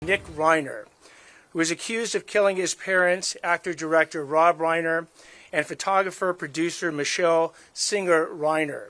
Nick Reiner, who is accused of killing his parents, actor-director Rob Reiner, and photographer-producer Michelle Singer Reiner.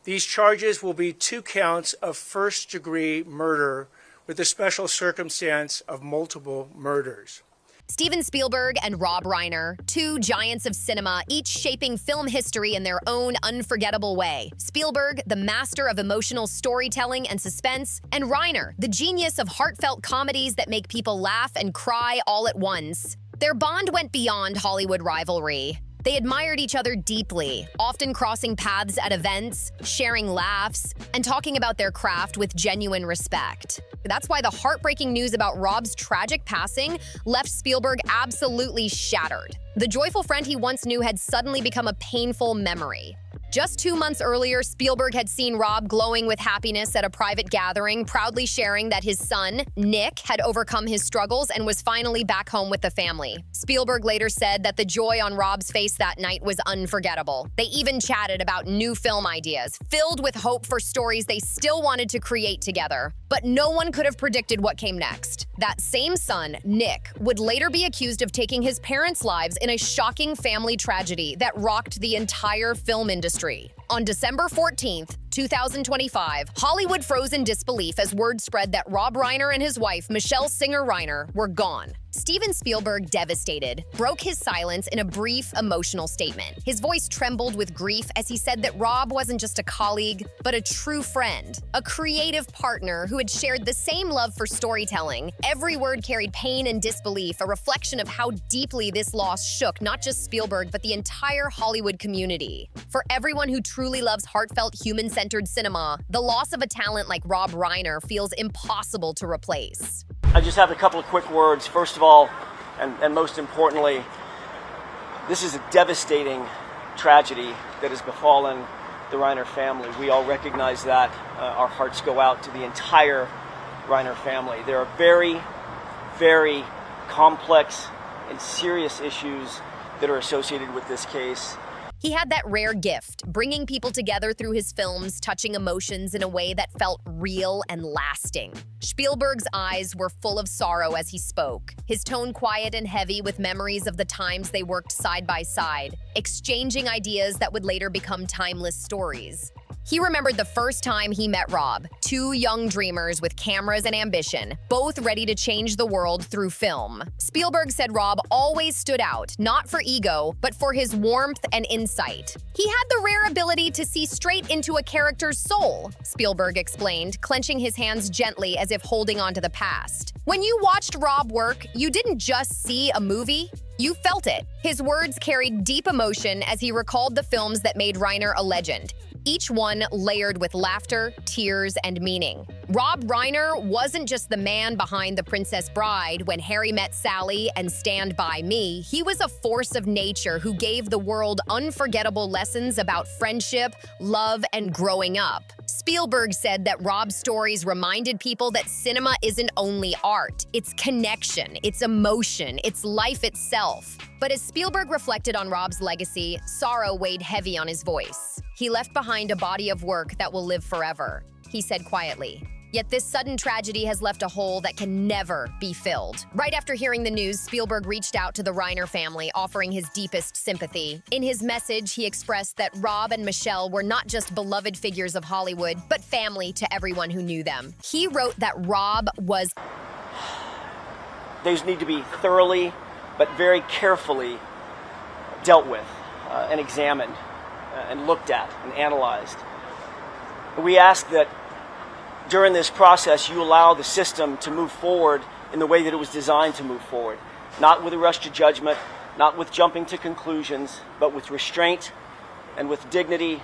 These charges will be 2 counts of first-degree murder with the special circumstance of multiple murders. Steven Spielberg and Rob Reiner, 2 giants of cinema, each shaping film history in their own unforgettable way. Spielberg, the master of emotional storytelling and suspense, and Reiner, the genius of heartfelt comedies that make people laugh and cry all at once. Their bond went beyond Hollywood rivalry. They admired each other deeply, often crossing paths at events, sharing laughs, and talking about their craft with genuine respect. That's why the heartbreaking news about Rob's tragic passing left Spielberg absolutely shattered. The joyful friend he once knew had suddenly become a painful memory. Just 2 months earlier, Spielberg had seen Rob glowing with happiness at a private gathering, proudly sharing that his son, Nick, had overcome his struggles and was finally back home with the family. Spielberg later said that the joy on Rob's face that night was unforgettable. They even chatted about new film ideas, filled with hope for stories they still wanted to create together. But no one could have predicted what came next. That same son, Nick, would later be accused of taking his parents' lives in a shocking family tragedy that rocked the entire film industry. On December 14th, 2025, Hollywood froze in disbelief as word spread that Rob Reiner and his wife, Michelle Singer Reiner, were gone. Steven Spielberg, devastated, broke his silence in a brief, emotional statement. His voice trembled with grief as he said that Rob wasn't just a colleague, but a true friend, a creative partner who had shared the same love for storytelling. Every word carried pain and disbelief, a reflection of how deeply this loss shook not just Spielberg, but the entire Hollywood community. For everyone who truly loves heartfelt, human-centered cinema, the loss of a talent like Rob Reiner feels impossible to replace. I just have a couple of quick words. First of all, and most importantly, this is a devastating tragedy that has befallen the Reiner family. We all recognize that. Our hearts go out to the entire Reiner family. There are very, very complex and serious issues that are associated with this case. He had that rare gift, bringing people together through his films, touching emotions in a way that felt real and lasting. Spielberg's eyes were full of sorrow as he spoke, his tone quiet and heavy with memories of the times they worked side by side, exchanging ideas that would later become timeless stories. He remembered the first time he met Rob, 2 young dreamers with cameras and ambition, both ready to change the world through film. Spielberg said Rob always stood out, not for ego, but for his warmth and insight. He had the rare ability to see straight into a character's soul, Spielberg explained, clenching his hands gently as if holding on to the past. When you watched Rob work, you didn't just see a movie, you felt it. His words carried deep emotion as he recalled the films that made Reiner a legend, each one layered with laughter, tears, and meaning. Rob Reiner wasn't just the man behind The Princess Bride, When Harry Met Sally, and Stand By Me. He was a force of nature who gave the world unforgettable lessons about friendship, love, and growing up. Spielberg said that Rob's stories reminded people that cinema isn't only art, it's connection, it's emotion, it's life itself. But as Spielberg reflected on Rob's legacy, sorrow weighed heavy on his voice. He left behind a body of work that will live forever, he said quietly. Yet this sudden tragedy has left a hole that can never be filled. Right after hearing the news, Spielberg reached out to the Reiner family, offering his deepest sympathy. In his message, he expressed that Rob and Michelle were not just beloved figures of Hollywood, but family to everyone who knew them. He wrote that Rob was... Those need to be thoroughly, but very carefully dealt with and examined and looked at and analyzed. We ask that during this process, you allow the system to move forward in the way that it was designed to move forward. Not with a rush to judgment, not with jumping to conclusions, but with restraint and with dignity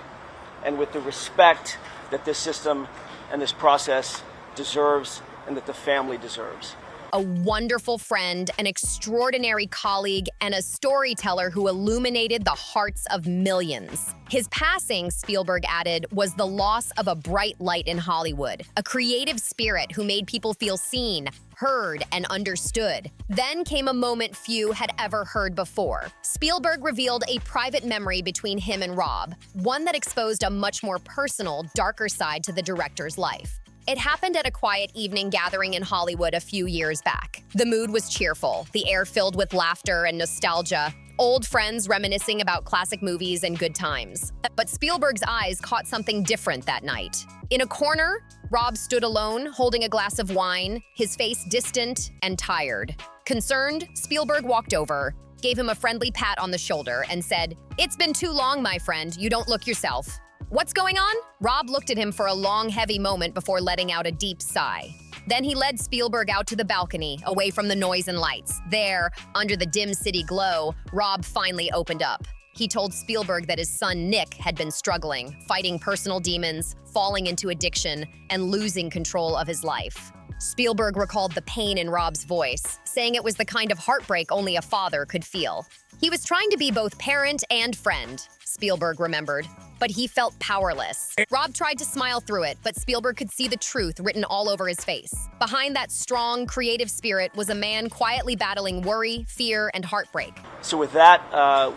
and with the respect that this system and this process deserves and that the family deserves. A wonderful friend, an extraordinary colleague, and a storyteller who illuminated the hearts of millions. His passing, Spielberg added, was the loss of a bright light in Hollywood, a creative spirit who made people feel seen, heard, and understood. Then came a moment few had ever heard before. Spielberg revealed a private memory between him and Rob, one that exposed a much more personal, darker side to the director's life. It happened at a quiet evening gathering in Hollywood a few years back. The mood was cheerful, the air filled with laughter and nostalgia, old friends reminiscing about classic movies and good times. But Spielberg's eyes caught something different that night. In a corner, Rob stood alone, holding a glass of wine, his face distant and tired. Concerned, Spielberg walked over, gave him a friendly pat on the shoulder, and said, "It's been too long, my friend. You don't look yourself." "What's going on?" Rob looked at him for a long, heavy moment before letting out a deep sigh. Then he led Spielberg out to the balcony, away from the noise and lights. There, under the dim city glow, Rob finally opened up. He told Spielberg that his son Nick had been struggling, fighting personal demons, falling into addiction, and losing control of his life. Spielberg recalled the pain in Rob's voice, saying it was the kind of heartbreak only a father could feel. He was trying to be both parent and friend, Spielberg remembered, but he felt powerless. Rob tried to smile through it, but Spielberg could see the truth written all over his face. Behind that strong, creative spirit was a man quietly battling worry, fear, and heartbreak. So with that,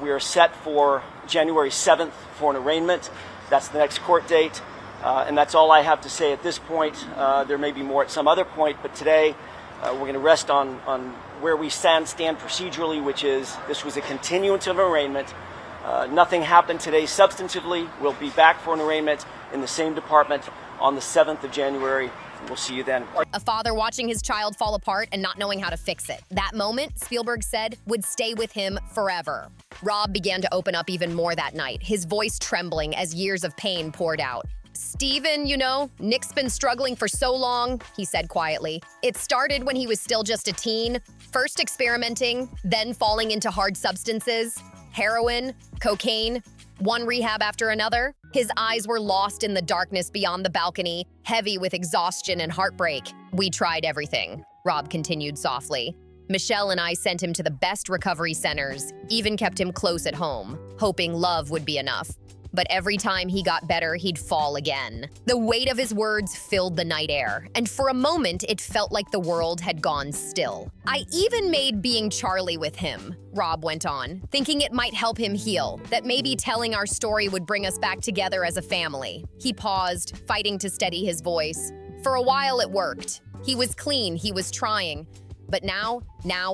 we are set for January 7th for an arraignment. That's the next court date. And that's all I have to say at this point. There may be more at some other point, but today we're going to rest on where we stand procedurally, which is this was a continuance of arraignment. Nothing happened today substantively. We'll be back for an arraignment in the same department on the 7th of January. We'll see you then. A father watching his child fall apart and not knowing how to fix it. That moment, Spielberg said, would stay with him forever. Rob began to open up even more that night, his voice trembling as years of pain poured out. "Steven, Nick's been struggling for so long," he said quietly. "It started when he was still just a teen, first experimenting, then falling into hard substances, heroin, cocaine, one rehab after another. His eyes were lost in the darkness beyond the balcony, heavy with exhaustion and heartbreak. We tried everything," Rob continued softly. "Michelle and I sent him to the best recovery centers, even kept him close at home, hoping love would be enough. But every time he got better, he'd fall again." The weight of his words filled the night air, and for a moment, it felt like the world had gone still. "I even made being Charlie with him," Rob went on, thinking it might help him heal, that maybe telling our story would bring us back together as a family. He paused, fighting to steady his voice. For a while, it worked. He was clean, he was trying. But now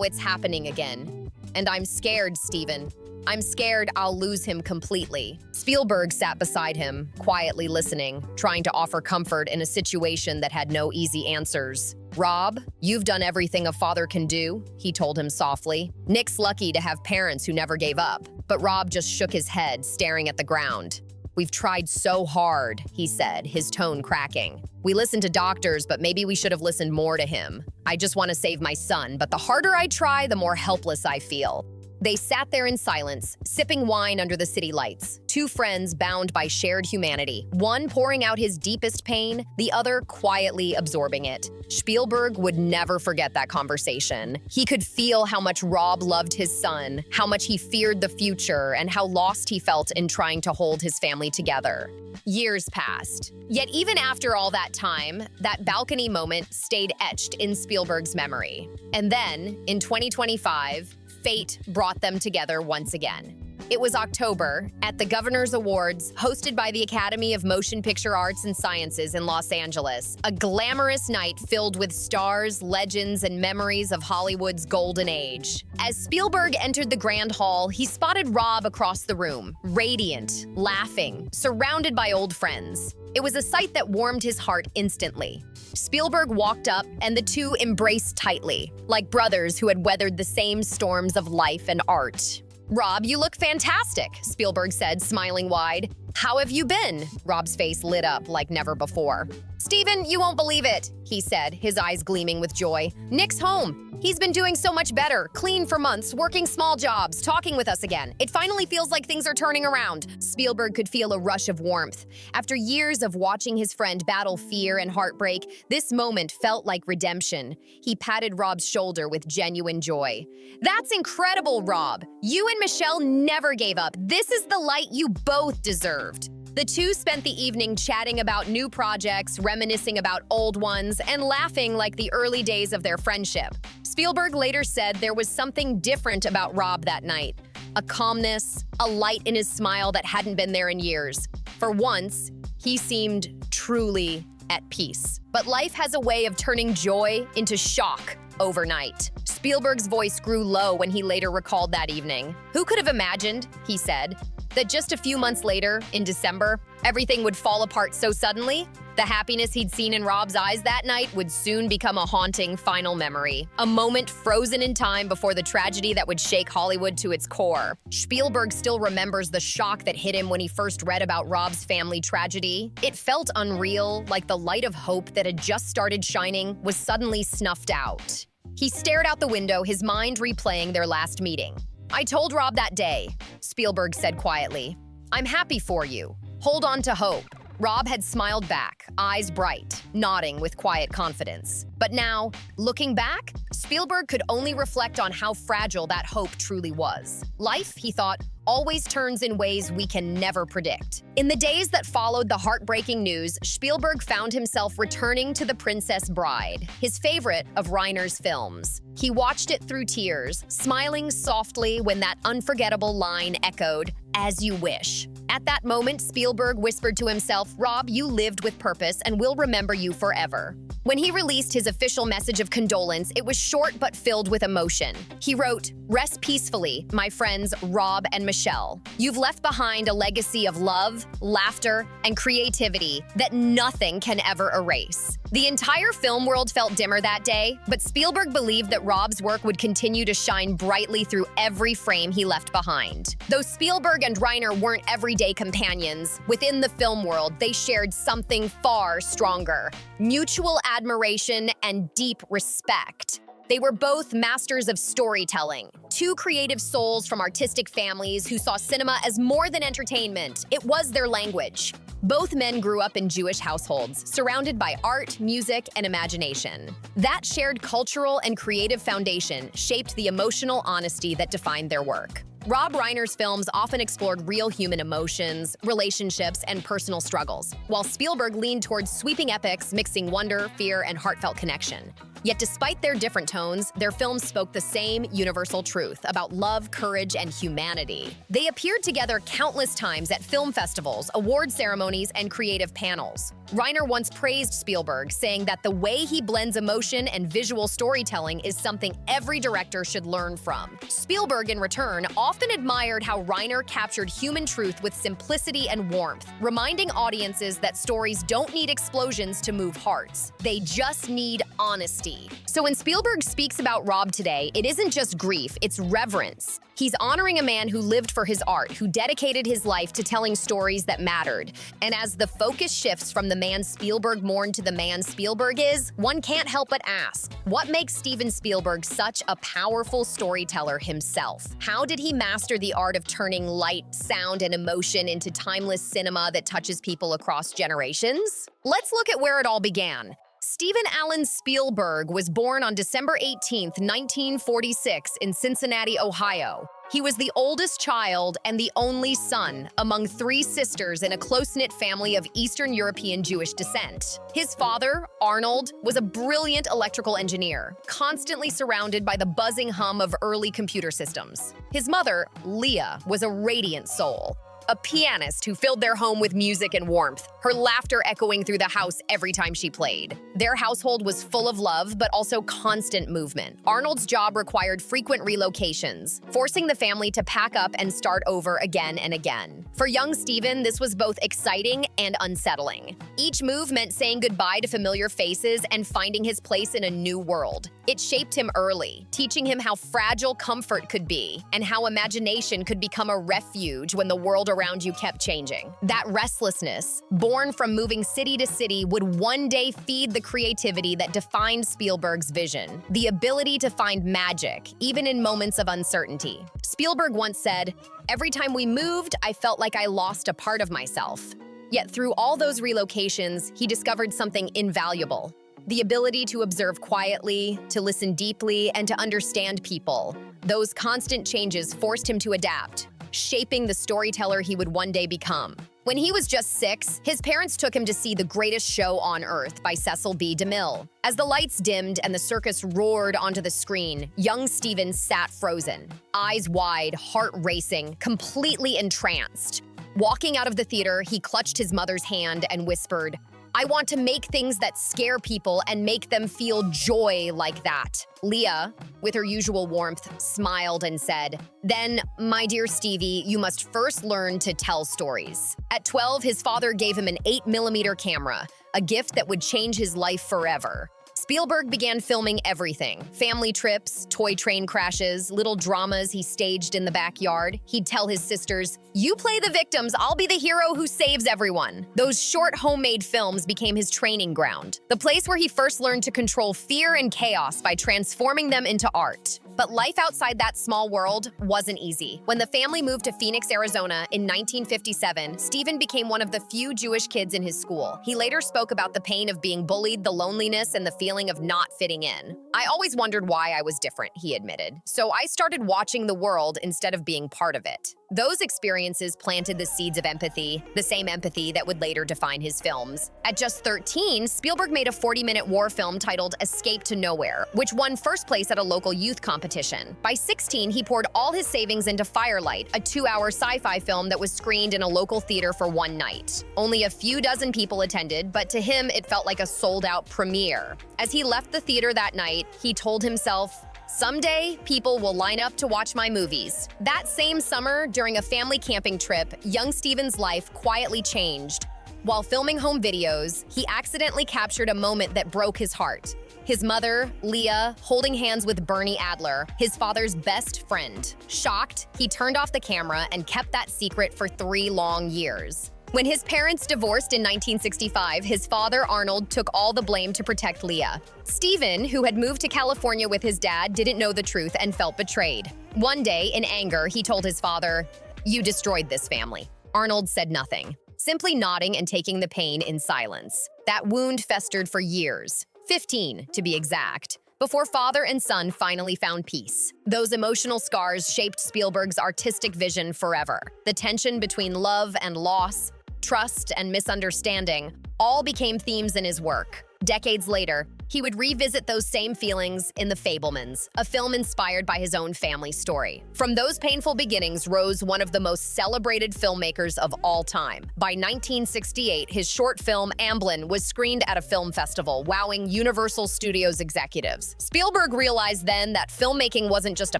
it's happening again. And I'm scared, Steven. I'm scared I'll lose him completely. Spielberg sat beside him, quietly listening, trying to offer comfort in a situation that had no easy answers. "Rob, you've done everything a father can do," he told him softly. "Nick's lucky to have parents who never gave up." But Rob just shook his head, staring at the ground. "We've tried so hard," he said, his tone cracking. "We listened to doctors, but maybe we should have listened more to him. I just want to save my son, but the harder I try, the more helpless I feel." They sat there in silence, sipping wine under the city lights, two friends bound by shared humanity, one pouring out his deepest pain, the other quietly absorbing it. Spielberg would never forget that conversation. He could feel how much Rob loved his son, how much he feared the future, and how lost he felt in trying to hold his family together. Years passed. Yet even after all that time, that balcony moment stayed etched in Spielberg's memory. And then, in 2025, fate brought them together once again. It was October, at the Governor's Awards, hosted by the Academy of Motion Picture Arts and Sciences in Los Angeles, a glamorous night filled with stars, legends, and memories of Hollywood's golden age. As Spielberg entered the grand hall, he spotted Rob across the room, radiant, laughing, surrounded by old friends. It was a sight that warmed his heart instantly. Spielberg walked up, and the two embraced tightly, like brothers who had weathered the same storms of life and art. "Rob, you look fantastic," Spielberg said, smiling wide. "How have you been?" Rob's face lit up like never before. "Steven, you won't believe it," he said, his eyes gleaming with joy. "Nick's home. He's been doing so much better, clean for months, working small jobs, talking with us again. It finally feels like things are turning around." Spielberg could feel a rush of warmth. After years of watching his friend battle fear and heartbreak, this moment felt like redemption. He patted Rob's shoulder with genuine joy. "That's incredible, Rob. You and Michelle never gave up. This is the light you both deserved." The two spent the evening chatting about new projects, reminiscing about old ones, and laughing like the early days of their friendship. Spielberg later said there was something different about Rob that night. A calmness, a light in his smile that hadn't been there in years. For once, he seemed truly at peace. But life has a way of turning joy into shock overnight. Spielberg's voice grew low when he later recalled that evening. "Who could have imagined," he said, "that just a few months later, in December, everything would fall apart so suddenly? The happiness he'd seen in Rob's eyes that night would soon become a haunting final memory, a moment frozen in time before the tragedy that would shake Hollywood to its core." Spielberg still remembers the shock that hit him when he first read about Rob's family tragedy. It felt unreal, like the light of hope that had just started shining was suddenly snuffed out. He stared out the window, his mind replaying their last meeting. "I told Rob that day," Spielberg said quietly. "I'm happy for you. Hold on to hope." Rob had smiled back, eyes bright, nodding with quiet confidence. But now, looking back, Spielberg could only reflect on how fragile that hope truly was. Life, he thought, always turns in ways we can never predict. In the days that followed the heartbreaking news, Spielberg found himself returning to The Princess Bride, his favorite of Reiner's films. He watched it through tears, smiling softly when that unforgettable line echoed, "As you wish." At that moment, Spielberg whispered to himself, "Rob, you lived with purpose and we'll remember you forever." When he released his official message of condolence, it was short but filled with emotion. He wrote, "Rest peacefully, my friends Rob and Michelle. You've left behind a legacy of love, laughter, and creativity that nothing can ever erase." The entire film world felt dimmer that day, but Spielberg believed that Rob's work would continue to shine brightly through every frame he left behind. Though Spielberg and Reiner weren't everyday companions, within the film world, they shared something far stronger: mutual admiration and deep respect. They were both masters of storytelling, two creative souls from artistic families who saw cinema as more than entertainment. It was their language. Both men grew up in Jewish households, surrounded by art, music, and imagination. That shared cultural and creative foundation shaped the emotional honesty that defined their work. Rob Reiner's films often explored real human emotions, relationships, and personal struggles, while Spielberg leaned towards sweeping epics mixing wonder, fear, and heartfelt connection. Yet despite their different tones, their films spoke the same universal truth about love, courage, and humanity. They appeared together countless times at film festivals, award ceremonies, and creative panels. Reiner once praised Spielberg, saying that the way he blends emotion and visual storytelling is something every director should learn from. Spielberg, in return, often admired how Reiner captured human truth with simplicity and warmth, reminding audiences that stories don't need explosions to move hearts. They just need honesty. So when Spielberg speaks about Rob today, it isn't just grief, it's reverence. He's honoring a man who lived for his art, who dedicated his life to telling stories that mattered. And as the focus shifts from the man Spielberg mourned to the man Spielberg is, one can't help but ask, what makes Steven Spielberg such a powerful storyteller himself? How did he master the art of turning light, sound, and emotion into timeless cinema that touches people across generations? Let's look at where it all began. Stephen Allen Spielberg was born on December 18, 1946, in Cincinnati, Ohio. He was the oldest child and the only son among three sisters in a close-knit family of Eastern European Jewish descent. His father, Arnold, was a brilliant electrical engineer, constantly surrounded by the buzzing hum of early computer systems. His mother, Leah, was a radiant soul, a pianist who filled their home with music and warmth, her laughter echoing through the house every time she played. Their household was full of love, but also constant movement. Arnold's job required frequent relocations, forcing the family to pack up and start over again and again. For young Stephen, this was both exciting and unsettling. Each move meant saying goodbye to familiar faces and finding his place in a new world. It shaped him early, teaching him how fragile comfort could be and how imagination could become a refuge when the world around you kept changing. That restlessness, born from moving city to city, would one day feed the creativity that defined Spielberg's vision, the ability to find magic, even in moments of uncertainty. Spielberg once said, "Every time we moved, I felt like I lost a part of myself." Yet through all those relocations, he discovered something invaluable: the ability to observe quietly, to listen deeply, and to understand people. Those constant changes forced him to adapt, shaping the storyteller he would one day become. When he was just 6, his parents took him to see The Greatest Show on Earth by Cecil B. DeMille. As the lights dimmed and the circus roared onto the screen, young Stephen sat frozen, eyes wide, heart racing, completely entranced. Walking out of the theater, he clutched his mother's hand and whispered, I want to make things that scare people and make them feel joy like that. Leah, with her usual warmth, smiled and said, "Then, my dear Stevie, you must first learn to tell stories." At 12, his father gave him an 8mm camera, a gift that would change his life forever. Spielberg began filming everything: family trips, toy train crashes, little dramas he staged in the backyard. He'd tell his sisters, "You play the victims, I'll be the hero who saves everyone." Those short homemade films became his training ground, the place where he first learned to control fear and chaos by transforming them into art. But life outside that small world wasn't easy. When the family moved to Phoenix, Arizona in 1957, Stephen became one of the few Jewish kids in his school. He later spoke about the pain of being bullied, the loneliness, and the feeling of not fitting in. "I always wondered why I was different," he admitted. "So I started watching the world instead of being part of it." Those experiences planted the seeds of empathy, the same empathy that would later define his films. At just 13, Spielberg made a 40-minute war film titled Escape to Nowhere, which won first place at a local youth competition. By 16, he poured all his savings into Firelight, a 2-hour sci-fi film that was screened in a local theater for one night. Only a few dozen people attended, but to him, it felt like a sold-out premiere. As he left the theater that night, he told himself, "Someday, people will line up to watch my movies." That same summer, during a family camping trip, young Stephen's life quietly changed. While filming home videos, he accidentally captured a moment that broke his heart. His mother, Leah, holding hands with Bernie Adler, his father's best friend. Shocked, he turned off the camera and kept that secret for 3 long years. When his parents divorced in 1965, his father, Arnold, took all the blame to protect Leah. Stephen, who had moved to California with his dad, didn't know the truth and felt betrayed. One day, in anger, he told his father, "You destroyed this family." Arnold said nothing, simply nodding and taking the pain in silence. That wound festered for years, 15 to be exact, before father and son finally found peace. Those emotional scars shaped Spielberg's artistic vision forever. The tension between love and loss, trust and misunderstanding, all became themes in his work. Decades later, he would revisit those same feelings in The Fabelmans, a film inspired by his own family story. From those painful beginnings rose one of the most celebrated filmmakers of all time. By 1968, his short film Amblin was screened at a film festival, wowing Universal Studios executives. Spielberg realized then that filmmaking wasn't just a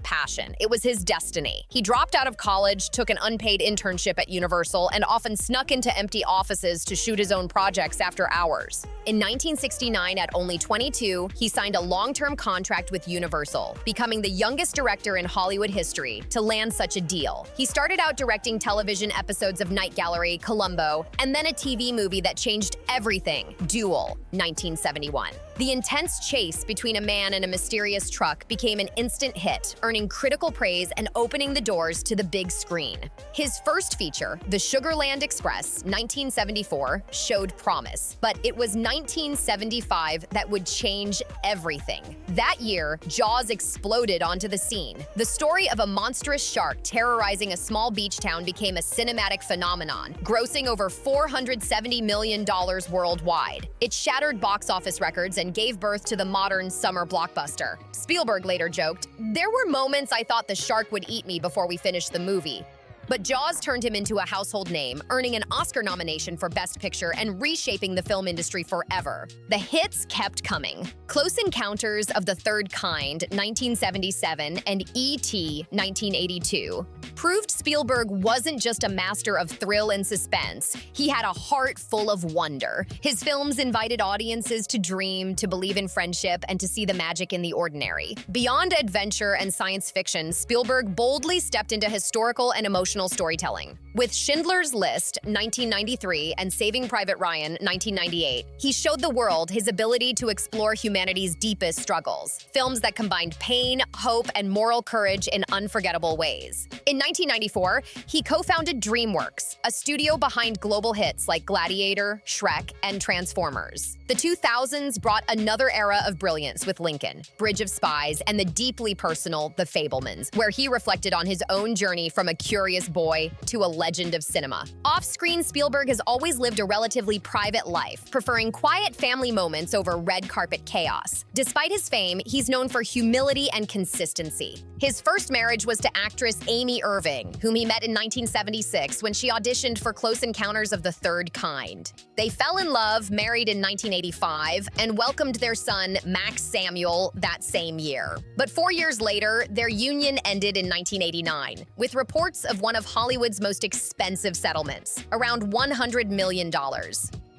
passion, it was his destiny. He dropped out of college, took an unpaid internship at Universal, and often snuck into empty offices to shoot his own projects after hours. In 1969, at only 22, he signed a long-term contract with Universal, becoming the youngest director in Hollywood history to land such a deal. He started out directing television episodes of Night Gallery, Columbo, and then a TV movie that changed everything, Duel, 1971. The intense chase between a man and a mysterious truck became an instant hit, earning critical praise and opening the doors to the big screen. His first feature, The Sugarland Express, 1974, showed promise, but it was 1975 that would change everything. That year, Jaws exploded onto the scene. The story of a monstrous shark terrorizing a small beach town became a cinematic phenomenon, grossing over $470 million worldwide. It shattered box office records and gave birth to the modern summer blockbuster. Spielberg later joked, "There were moments I thought the shark would eat me before we finished the movie." But Jaws turned him into a household name, earning an Oscar nomination for Best Picture and reshaping the film industry forever. The hits kept coming. Close Encounters of the Third Kind, 1977, and E.T., 1982, proved Spielberg wasn't just a master of thrill and suspense. He had a heart full of wonder. His films invited audiences to dream, to believe in friendship, and to see the magic in the ordinary. Beyond adventure and science fiction, Spielberg boldly stepped into historical and emotional storytelling. With Schindler's List, 1993, and Saving Private Ryan, 1998, he showed the world his ability to explore humanity's deepest struggles, films that combined pain, hope, and moral courage in unforgettable ways. In 1994, he co-founded DreamWorks, a studio behind global hits like Gladiator, Shrek, and Transformers. The 2000s brought another era of brilliance with Lincoln, Bridge of Spies, and the deeply personal The Fabelmans, where he reflected on his own journey from a curious boy to a legend of cinema. Off-screen, Spielberg has always lived a relatively private life, preferring quiet family moments over red carpet chaos. Despite his fame, he's known for humility and consistency. His first marriage was to actress Amy Irving, whom he met in 1976 when she auditioned for Close Encounters of the Third Kind. They fell in love, married in 1985, and welcomed their son, Max Samuel, that same year. But 4 years later, their union ended in 1989, with reports of one of Hollywood's most expensive settlements, around $100 million.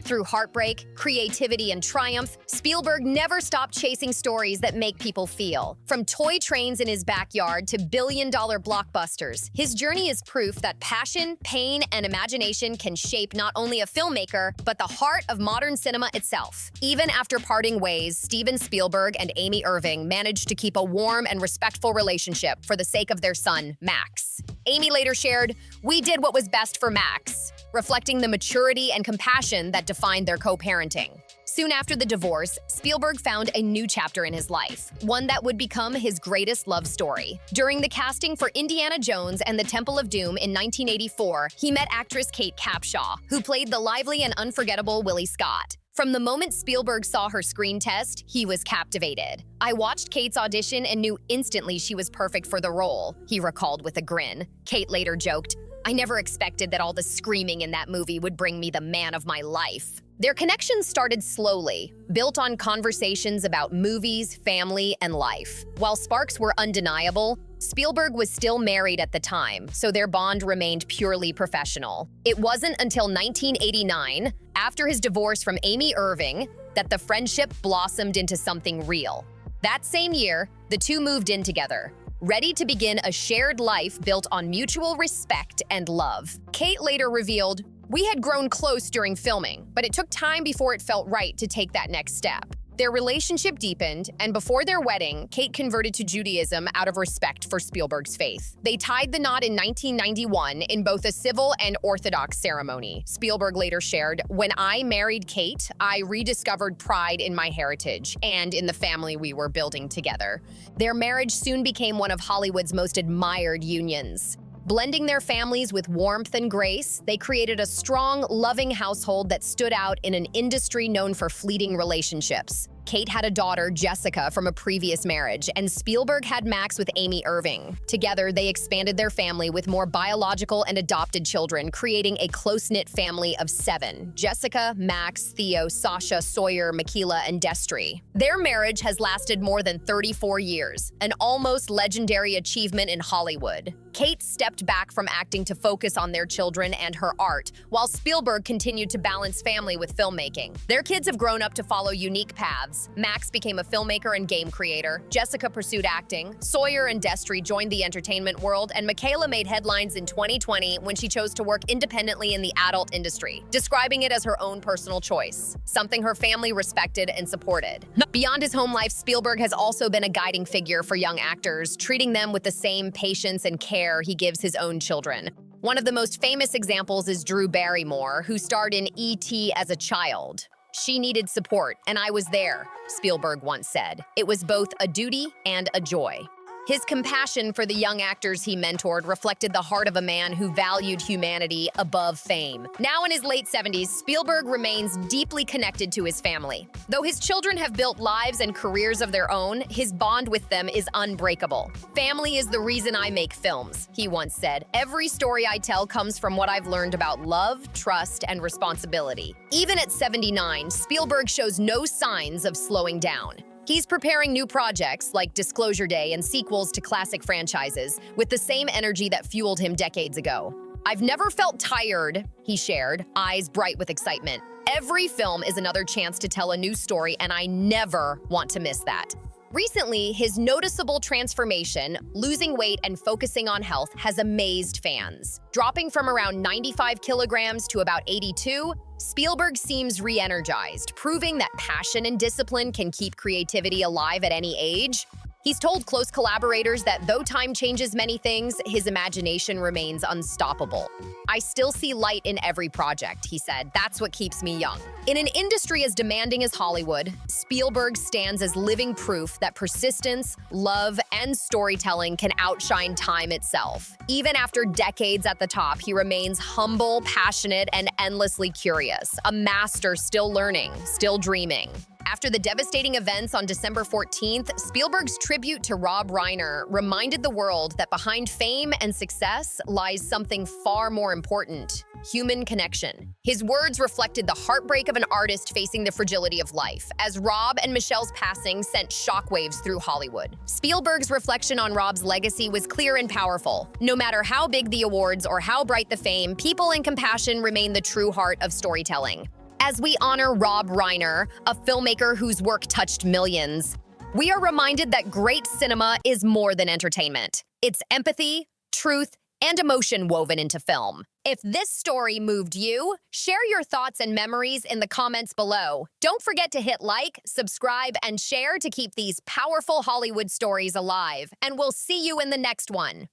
Through heartbreak, creativity, and triumph, Spielberg never stopped chasing stories that make people feel. From toy trains in his backyard to billion-dollar blockbusters, his journey is proof that passion, pain, and imagination can shape not only a filmmaker, but the heart of modern cinema itself. Even after parting ways, Steven Spielberg and Amy Irving managed to keep a warm and respectful relationship for the sake of their son, Max. Amy later shared, "We did what was best for Max," reflecting the maturity and compassion that defined their co-parenting. Soon after the divorce, Spielberg found a new chapter in his life, one that would become his greatest love story. During the casting for Indiana Jones and the Temple of Doom in 1984, he met actress Kate Capshaw, who played the lively and unforgettable Willie Scott. From the moment Spielberg saw her screen test, he was captivated. "I watched Kate's audition and knew instantly she was perfect for the role," he recalled with a grin. Kate later joked, "I never expected that all the screaming in that movie would bring me the man of my life." Their connection started slowly, built on conversations about movies, family, and life. While sparks were undeniable, Spielberg was still married at the time, so their bond remained purely professional. It wasn't until 1989, after his divorce from Amy Irving, that the friendship blossomed into something real. That same year, the two moved in together, ready to begin a shared life built on mutual respect and love. Kate later revealed, "We had grown close during filming, but it took time before it felt right to take that next step." Their relationship deepened, and before their wedding, Kate converted to Judaism out of respect for Spielberg's faith. They tied the knot in 1991 in both a civil and Orthodox ceremony. Spielberg later shared, "When I married Kate, I rediscovered pride in my heritage and in the family we were building together." Their marriage soon became one of Hollywood's most admired unions. Blending their families with warmth and grace, they created a strong, loving household that stood out in an industry known for fleeting relationships. Kate had a daughter, Jessica, from a previous marriage, and Spielberg had Max with Amy Irving. Together, they expanded their family with more biological and adopted children, creating a close-knit family of 7: Jessica, Max, Theo, Sasha, Sawyer, Michaela, and Destry. Their marriage has lasted more than 34 years, an almost legendary achievement in Hollywood. Kate stepped back from acting to focus on their children and her art, while Spielberg continued to balance family with filmmaking. Their kids have grown up to follow unique paths. Max became a filmmaker and game creator, Jessica pursued acting, Sawyer and Destry joined the entertainment world, and Michaela made headlines in 2020 when she chose to work independently in the adult industry, describing it as her own personal choice, something her family respected and supported. Beyond his home life, Spielberg has also been a guiding figure for young actors, treating them with the same patience and care he gives his own children. One of the most famous examples is Drew Barrymore, who starred in E.T. as a child. "She needed support, and I was there," Spielberg once said. "It was both a duty and a joy." His compassion for the young actors he mentored reflected the heart of a man who valued humanity above fame. Now in his late 70s, Spielberg remains deeply connected to his family. Though his children have built lives and careers of their own, his bond with them is unbreakable. "Family is the reason I make films," he once said. "Every story I tell comes from what I've learned about love, trust, and responsibility." Even at 79, Spielberg shows no signs of slowing down. He's preparing new projects like Disclosure Day and sequels to classic franchises with the same energy that fueled him decades ago. "I've never felt tired," he shared, eyes bright with excitement. "Every film is another chance to tell a new story, and I never want to miss that." Recently, his noticeable transformation, losing weight and focusing on health, has amazed fans. Dropping from around 95 kilograms to about 82, Spielberg seems re-energized, proving that passion and discipline can keep creativity alive at any age. He's told close collaborators that though time changes many things, his imagination remains unstoppable. "I still see light in every project," he said. "That's what keeps me young." In an industry as demanding as Hollywood, Spielberg stands as living proof that persistence, love, and storytelling can outshine time itself. Even after decades at the top, he remains humble, passionate, and endlessly curious, a master still learning, still dreaming. After the devastating events on December 14th, Spielberg's tribute to Rob Reiner reminded the world that behind fame and success lies something far more important: human connection. His words reflected the heartbreak of an artist facing the fragility of life, as Rob and Michelle's passing sent shockwaves through Hollywood. Spielberg's reflection on Rob's legacy was clear and powerful. No matter how big the awards or how bright the fame, people and compassion remain the true heart of storytelling. As we honor Rob Reiner, a filmmaker whose work touched millions, we are reminded that great cinema is more than entertainment. It's empathy, truth, and emotion woven into film. If this story moved you, share your thoughts and memories in the comments below. Don't forget to hit like, subscribe, and share to keep these powerful Hollywood stories alive. And we'll see you in the next one.